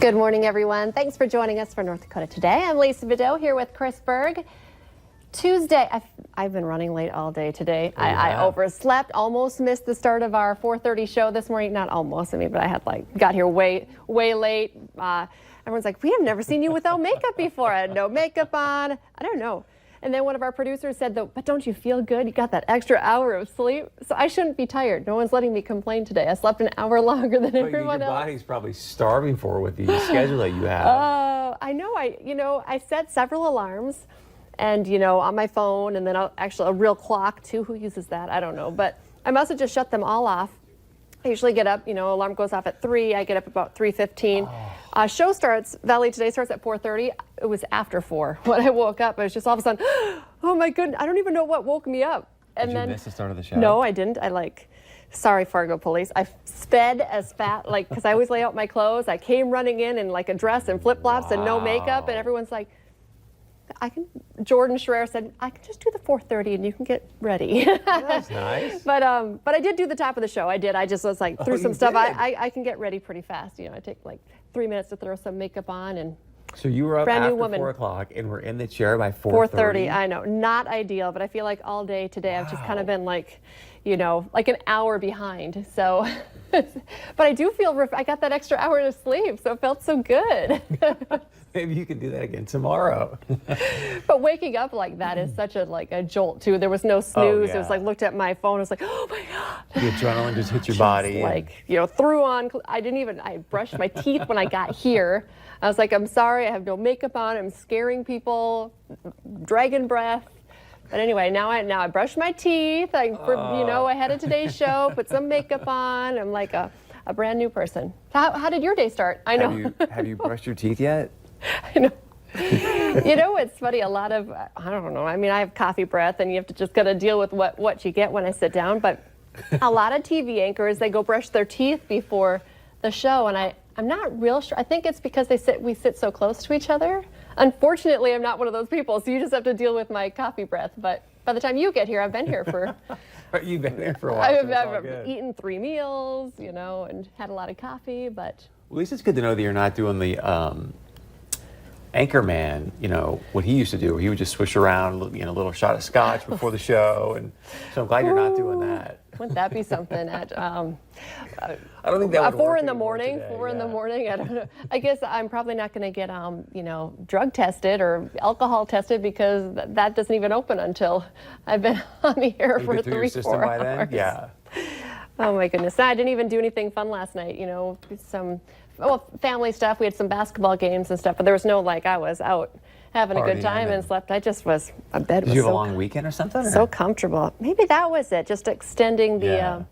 Good morning, everyone. Thanks for joining us for North Dakota Today. I'm Lisa Vidot here with Chris Berg. Tuesday, I've been running late all day today. Oh, yeah. I overslept, almost missed the start of our 4:30 show this morning. Not almost, but I had got here way late. Everyone's like, we have never seen you without makeup before. I had no makeup on. I don't know. And then one of our producers said, but don't you feel good? You got that extra hour of sleep. So I shouldn't be tired. No one's letting me complain today. I slept an hour longer than everyone else. Your body's probably starving for it with the schedule that you have. Oh, I know. I set several alarms and, on my phone, and then actually a real clock too. Who uses that? I don't know. But I must have just shut them all off. I usually get up, alarm goes off at 3. I get up about 3:15. Show starts, Valley Today starts at 4:30. It was after 4 when I woke up. It was just all of a sudden, oh my goodness, I don't even know what woke me up. And Did you miss the start of the show? No, I didn't. Sorry, Fargo police. I sped as fast, because I always lay out my clothes. I came running in a dress and flip-flops and no makeup, and everyone's like, Jordan Schreier said, I can just do the 4:30 and you can get ready. That's nice. But I did do the top of the show. I did. I just was through some stuff. I can get ready pretty fast. I take 3 minutes to throw some makeup on and. So you were up after 4 o'clock and were in the chair by 4:30. I know, not ideal, but I feel like all day today I've just kind of been like an hour behind. So, but I do feel I got that extra hour to sleep, so it felt so good. Maybe you can do that again tomorrow. But waking up like that is such a jolt too. There was no snooze. It was looked at my phone. I was like, oh my God. The adrenaline just hit your body. Threw on. I brushed my teeth when I got here. I was like, I'm sorry, I have no makeup on. I'm scaring people, dragon breath. But anyway, now I brushed my teeth. I headed today's show, put some makeup on. I'm like a brand new person. How did your day start? I know. Have you brushed your teeth yet? I know. It's funny. A lot of, I don't know. I have coffee breath, and you have to just gotta deal with what you get when I sit down. But a lot of TV anchors, they go brush their teeth before the show, and I'm not real sure. I think it's because we sit so close to each other. Unfortunately, I'm not one of those people, so you just have to deal with my coffee breath. But by the time you get here, I've been here for. You've been there for a while. I've eaten 3 meals, and had a lot of coffee. But at least it's good to know that you're not doing the anchorman, what he used to do, where he would just swish around, a little shot of scotch before the show, and so I'm glad you're not doing that. Wouldn't that be something? At I don't think that would 4 in the morning. Today, 4 in the morning. I don't know. I guess I'm probably not going to get drug tested or alcohol tested, because that doesn't even open until I've been on the air for 3-4 by then? hours. Yeah. Oh my goodness! I didn't even do anything fun last night. Some family stuff. We had some basketball games and stuff, but there was no I was out having a good time and slept. I just was. My bed was. Did you have a long weekend or something? So comfortable. Maybe that was it. Just extending the,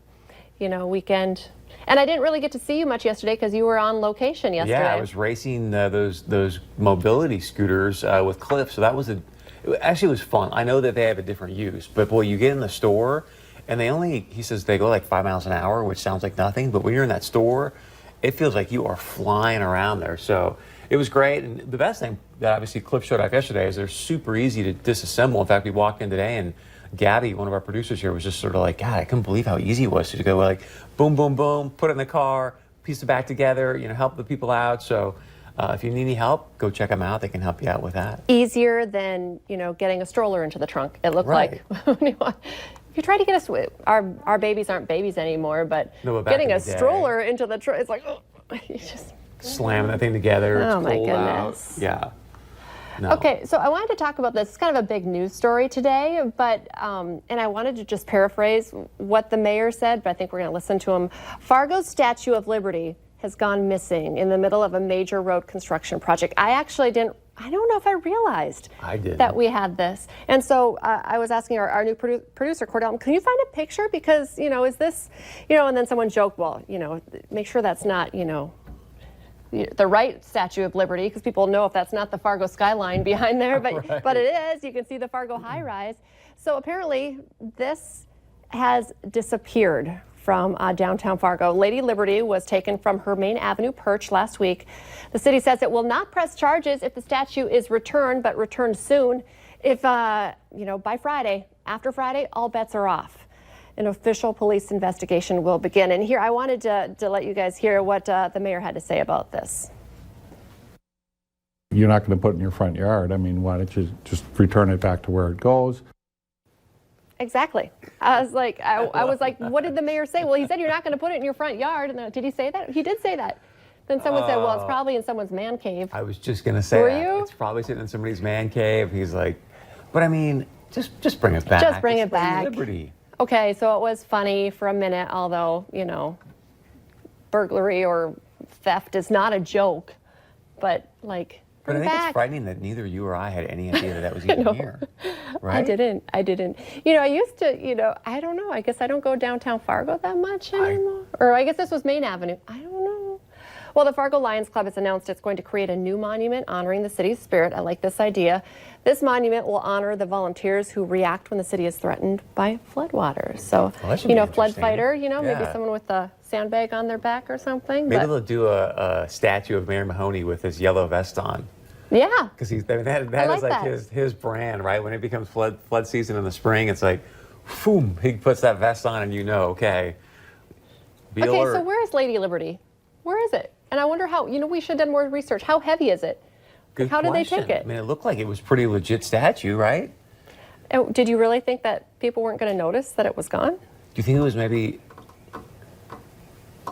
weekend. And I didn't really get to see you much yesterday because you were on location yesterday. Yeah, I was racing those mobility scooters with Cliff. So that was actually it was fun. I know that they have a different use, but boy, you get in the store and he says they go 5 miles an hour, which sounds like nothing, but when you're in that store, it feels like you are flying around there. So it was great. And the best thing that obviously Cliff showed off yesterday is they're super easy to disassemble. In fact, we walked in today and Gabby, one of our producers here, was just sort of like, God, I couldn't believe how easy it was to go boom, boom, boom, put it in the car, piece it back together, help the people out. So if you need any help, go check them out. They can help you out with that. Easier than, getting a stroller into the trunk. It looked like. If you try to get our babies aren't babies anymore, but getting a stroller into the trunk, it's like, you just slam that thing together. Oh it's my cold goodness. Out. Yeah. No. Okay, so I wanted to talk about this. It's kind of a big news story today, but and I wanted to just paraphrase what the mayor said, but I think we're going to listen to him. Fargo's Statue of Liberty has gone missing in the middle of a major road construction project. I don't know if I realized that we had this. And so I was asking our new producer, Cordell, can you find a picture? Because, is this, and then someone joked, well, make sure that's not, the right Statue of Liberty, because people know if that's not the Fargo skyline behind there, but it is. You can see the Fargo high rise. So apparently this has disappeared from downtown Fargo. Lady Liberty was taken from her Main Avenue perch last week. The city says it will not press charges if the statue is returned, but returned soon. If, by Friday, after Friday, all bets are off. An official police investigation will begin. And here, I wanted to let you guys hear what the mayor had to say about this. you're not going to put it in your front yard. I mean, why don't you just return it back to where it goes? Exactly. I was like, what did the mayor say? Well, he said you're not going to put it in your front yard. And did he say that? He did say that. Then someone said, well, it's probably in someone's man cave. I was just going to say Were that. you? It's probably sitting in somebody's man cave. He's like, but I mean, just bring it back. Just bring It's it back. Liberty. Okay, so it was funny for a minute, although, burglary or theft is not a joke. But, like, But bring I it think back. it's frightening that neither you or I had any idea that was even know. here. Right? I didn't. I used to, I don't know. I guess I don't go downtown Fargo that much anymore. Or I guess this was Main Avenue. I don't know. Well, the Fargo Lions Club has announced it's going to create a new monument honoring the city's spirit. I like this idea. This monument will honor the volunteers who react when the city is threatened by floodwaters. So, that should be flood interesting. fighter, maybe Yeah. someone with a sandbag on their back or something. Maybe but, they'll do a statue of Mayor Mahoney with his yellow vest on. yeah. Because that I is like like that. his brand, right? When it becomes flood season in the spring, it's like, boom, he puts that vest on and okay. Be Okay, alert. so where is Lady Liberty? Where is it? And I wonder how, we should have done more research. How heavy is it? Good How did they question. take it? I mean, it looked like it was pretty legit statue, right? And did you really think that people weren't going to notice that it was gone? Do you think it was maybe...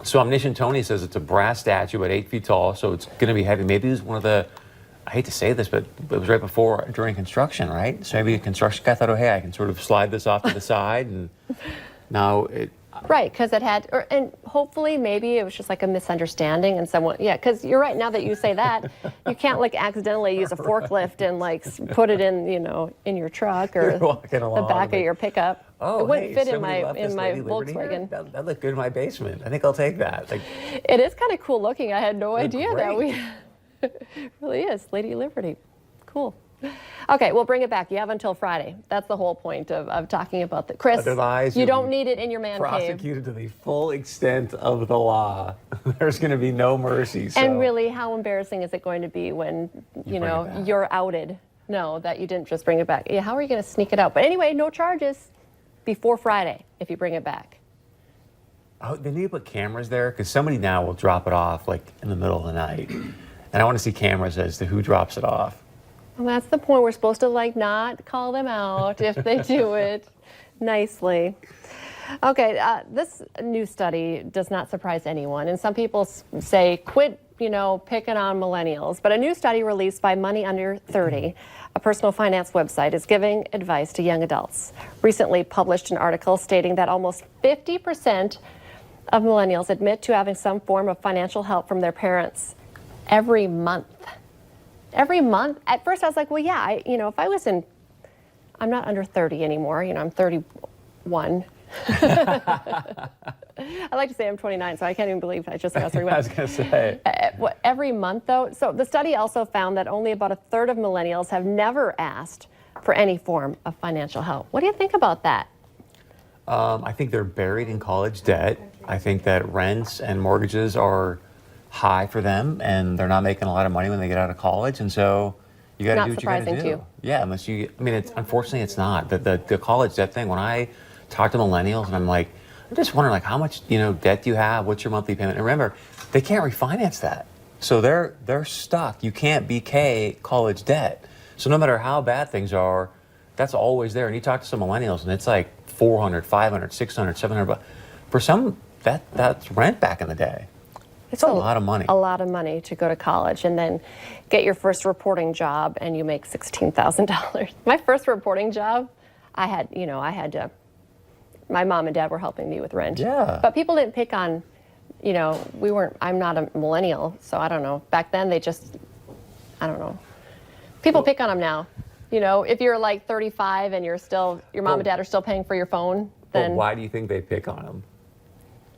So Omniscient Tony says it's a brass statue at 8 feet tall, so it's going to be heavy. Maybe it was one of the... I hate to say this, but it was right before, during construction, right? So maybe a construction guy thought, oh, hey, I can sort of slide this off to the side, and now it... Right, because it had, and hopefully maybe it was just like a misunderstanding and someone, because you're right, now that you say that, you can't like accidentally use a forklift and like put it in, in your truck or You're walking the along back of and your pickup. Oh, it wouldn't hey, fit in somebody my left this Lady Liberty here? Volkswagen. That looked good in my basement. I think I'll take that. Like, It is kind of cool looking. I had no They're idea that great. it really is. Lady Liberty. Cool. Okay, we'll bring it back. You have until Friday. That's the whole point of talking about the Chris. Otherwise, you you'll don't be need it in your man cave. prosecuted to the full extent of the law. There's going to be no mercy. So. And really, how embarrassing is it going to be when, bring it back. you're outed? No, that you didn't just bring it back. Yeah, how are you going to sneak it out? But anyway, no charges before Friday if you bring it back. Oh, they need to put cameras there because somebody now will drop it off like in the middle of the night. And I want to see cameras as to who drops it off. Well, that's the point. We're supposed to not call them out if they do it nicely. Okay, this new study does not surprise anyone. And some people say, quit, picking on millennials. But a new study released by Money Under 30, a personal finance website, is giving advice to young adults. Recently published an article stating that almost 50% of millennials admit to having some form of financial help from their parents every month. Every month. At first I was like, well, yeah, if I was I'm not under 30 anymore, I'm 31. I like to say I'm 29, so I can't even believe I just got 31. I was going to say. Every month, though. So the study also found that only about a third of millennials have never asked for any form of financial help. What do you think about that? I think they're buried in college debt. I think that rents and mortgages are high for them, and they're not making a lot of money when they get out of college, and so you got to Not do what you got to surprising to do. you. Yeah, unless you. I mean, unfortunately, it's not the college debt thing. When I talk to millennials, and I'm like, I'm just wondering, like, how much debt do you have? What's your monthly payment? And remember, they can't refinance that, so they're stuck. You can't BK college debt. So no matter how bad things are, that's always there. And you talk to some millennials, and it's like 400, 500, 600, 700 bucks. For some, that's rent back in the day. It's a lot of money. A lot of money to go to college and then get your first reporting job and you make $16,000. My first reporting job, I had to, my mom and dad were helping me with rent. Yeah. But people didn't pick on, I'm not a millennial, so I don't know. Back then they just, I don't know. People pick on them now. If you're like 35 and your mom and dad are still paying for your phone, then. But why do you think they pick on them?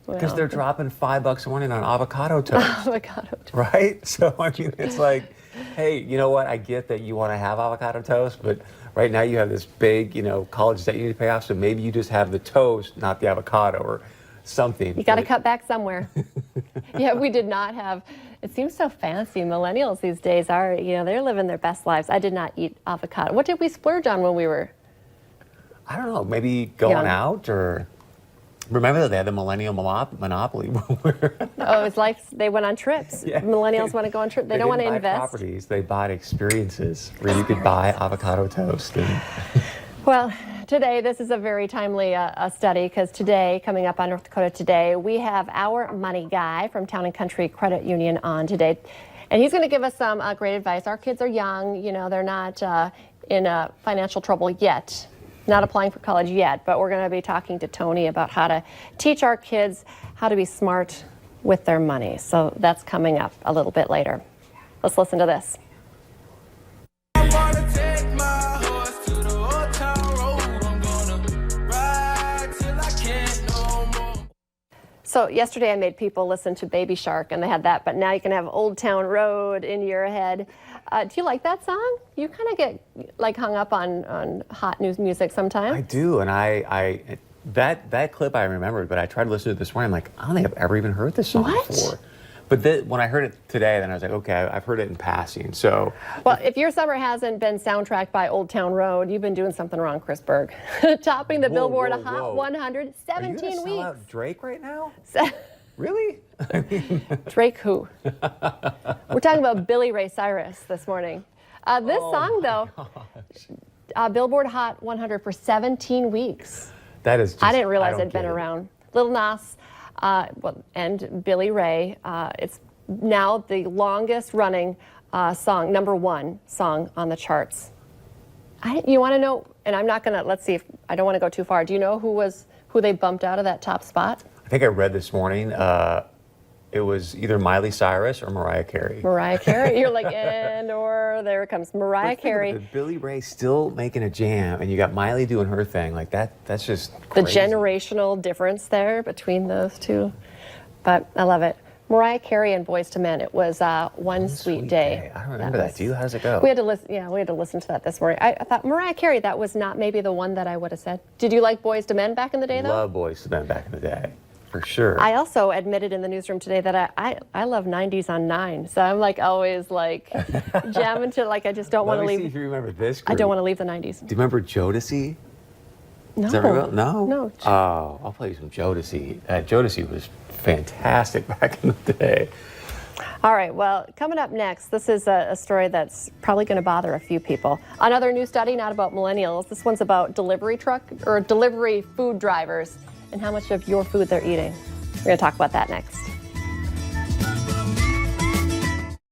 Because well, they're dropping $5 a morning on avocado toast. avocado toast. Right? So, I mean, it's like, hey, you know what? I get that you want to have avocado toast, but right now you have this big, college debt you need to pay off, so maybe you just have the toast, not the avocado or something. You got to cut back somewhere. Yeah, we did not have, it seems so fancy. Millennials these days are, they're living their best lives. I did not eat avocado. What did we splurge on when we were? I don't know, maybe going Young. out or... Remember they had the millennial monopoly. Oh, it's like they went on trips. Yeah. Millennials want to go on trips. They don't want to didn't buy invest. properties. They bought experiences where you could buy avocado toast. And Well, today, this is a very timely study because today, coming up on North Dakota Today, we have our money guy from Town and Country Credit Union on today. And he's going to give us some great advice. Our kids are young, you know, they're not in financial trouble yet, not applying for college yet, but we're going to be talking to Tony about how to teach our kids how to be smart with their money. So that's coming up a little bit later. Let's listen to this. So yesterday I made people listen to Baby Shark and they had that, but now you can have Old Town Road in your head. Do you like that song? You kind of get like hung up on hot news music sometimes. I do, and that clip I remembered, but I tried to listen to it this morning. I'm like, I don't think I've ever even heard this song before. But when I heard it today, then I was like, okay, I've heard it in passing. So, well, if your summer hasn't been soundtracked by Old Town Road, you've been doing something wrong, Chris Berg. Topping the Billboard Hot 100, 17 Are you gonna weeks. sell out Drake right now? Really? Drake who? We're talking about Billy Ray Cyrus this morning. This song, though, Billboard Hot 100 for 17 weeks. That is just, I didn't realize don't it'd been get it. around. Lil Nas and Billy Ray. It's now the longest running song, #1 song on the charts. You want to know, and I'm not going to, let's see if, I don't want to go too far. Do you know who they bumped out of that top spot? I think I read this morning, it was either Miley Cyrus or Mariah Carey. Mariah Carey. You're like, and or there it comes. Mariah Carey. Billy Ray still making a jam, and you got Miley doing her thing. Like that's just crazy. The generational difference there between those two. But I love it. Mariah Carey and Boyz II Men. It was One Sweet Day. I don't remember that. Do you? How does it go? We had to listen. Yeah, we had to listen to that this morning. I thought Mariah Carey. That was not maybe the one that I would have said. Did you like Boyz II Men back in the day, though? Love Boyz II Men back in the day, for sure. I also admitted in the newsroom today that I love 90s on 9. So I'm like always like jamming to like I just don't want to Let me leave. see if you remember this group. I don't want to leave the 90s. Do you remember Jodeci? No. Does that ring a bell? No? No. Oh, I'll play you some Jodeci. Jodeci was fantastic back in the day. All right, well, coming up next, this is a story that's probably going to bother a few people. Another new study, not about millennials. This one's about delivery food drivers and how much of your food they're eating. We're going to talk about that next.